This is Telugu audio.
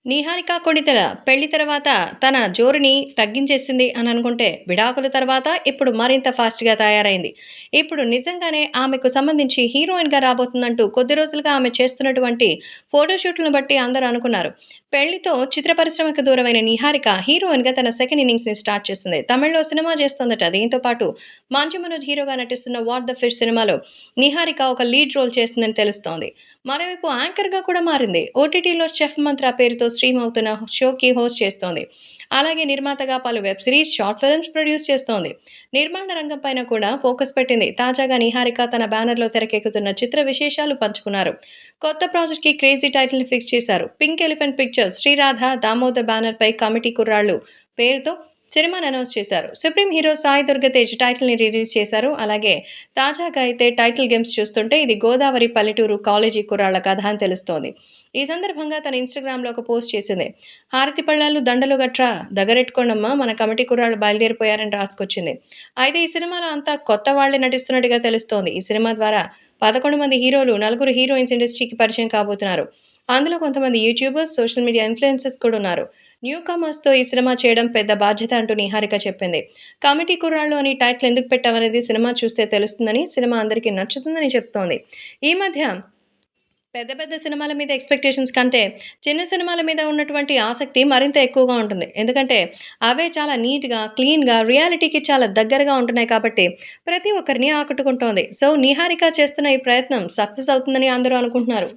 నిహారిక కొణిదెల పెళ్లి తర్వాత తన జోరుని తగ్గించేసింది అని అనుకుంటే, విడాకుల తర్వాత ఇప్పుడు మరింత ఫాస్ట్‌గా తయారైంది. ఇప్పుడు నిజంగానే ఆమెకు సంబంధించి హీరోయిన్‌గా రాబోతుందంటూ కొద్ది రోజులుగా ఆమె చేస్తున్నటువంటి ఫోటోషూట్‌లను బట్టి అందరూ అనుకున్నారు. పెళ్లితో చిత్ర పరిశ్రమకు దూరమైన నిహారిక హీరోయిన్‌గా తన సెకండ్ ఇన్నింగ్స్‌ని స్టార్ట్ చేసింది. తమిళ్‌లో సినిమా చేస్తోందట. దీంతో పాటు మంచు మనోజ్ హీరోగా నటిస్తున్న 'వాట్ ద ఫిష్' సినిమాలో నిహారిక ఒక లీడ్ రోల్ చేస్తుందని తెలుస్తోంది. మరోవైపు యాంకర్‌గా కూడా మారింది. ఓటీటీలో 'చెఫ్ మంత్ర' పేరుతో స్ట్రీమ్ అవుతున్న షోకి హోస్ట్ చేస్తోంది. అలాగే నిర్మాతగా పలు web series, short films produce చేస్తోంది. నిర్మాణ రంగం పైన కూడా ఫోకస్ పెట్టింది. తాజాగా నిహారిక తన బ్యానర్‌లో తెరకెక్కుతున్న చిత్ర విశేషాలు పంచుకున్నారు. కొత్త ప్రాజెక్ట్‌కి క్రేజీ టైటిల్‌ని ఫిక్స్ చేశారు. 'Pink elephant pictures' Sriradha Damodar బ్యానర్‌పై 'కమిటీ కుర్రాళ్ళు' పేరుతో సినిమాని అనౌన్స్ చేశారు. Supreme hero Sai Durgatej టైటిల్‌ని release చేశారు. అలాగే తాజాగా అయితే టైటిల్ గేమ్స్ చూస్తుంటే ఇది గోదావరి పల్లెటూరు కాలేజీ కుర్రాళ్ల కథ అని తెలుస్తోంది. ఈ సందర్భంగా తన ఇన్‌స్టాగ్రామ్‌లో ఒక పోస్ట్ చేసింది. హారతి పళ్ళాలు దండలు గట్రా దగ్గరెట్టుకోండమ్మా మన కమిటీ కుర్రాళ్ళు బయలుదేరిపోయారని రాసుకొచ్చింది. అయితే ఈ సినిమాలో అంతా కొత్త వాళ్లే నటిస్తున్నట్టుగా తెలుస్తోంది. ఈ సినిమా ద్వారా 11 మంది హీరోలు, నలుగురు హీరోయిన్స్ ఇండస్ట్రీకి పరిచయం కాబోతున్నారు. అందులో కొంతమంది యూట్యూబర్స్, సోషల్ మీడియా ఇన్‌ఫ్లుయెన్సర్స్ కూడా ఉన్నారు. న్యూ కమర్స్‌తో ఈ సినిమా చేయడం పెద్ద బాధ్యత అంటూ నిహారిక చెప్పింది. 'కమిటీ కుర్రాళ్ళు' అని టైటిల్ ఎందుకు పెట్టామనేది సినిమా చూస్తే తెలుస్తుందని, సినిమా అందరికీ నచ్చుతుందని చెప్తోంది. ఈ మధ్య పెద్ద పెద్ద సినిమాల మీద ఎక్స్‌పెక్టేషన్స్ కంటే, చిన్న సినిమాల మీద ఉన్నటువంటి ఆసక్తి మరింత ఎక్కువగా ఉంటుంది. ఎందుకంటే, అవే చాలా నీట్‌గా, క్లీన్‌గా, రియాలిటీకి చాలా దగ్గరగా ఉంటున్నాయి కాబట్టి, ప్రతి ఒక్కరిని ఆకట్టుకుంటోంది. సో, నిహారిక చేస్తున్న ఈ ప్రయత్నం సక్సెస్ అవుతుందని అందరూ అనుకుంటున్నారు.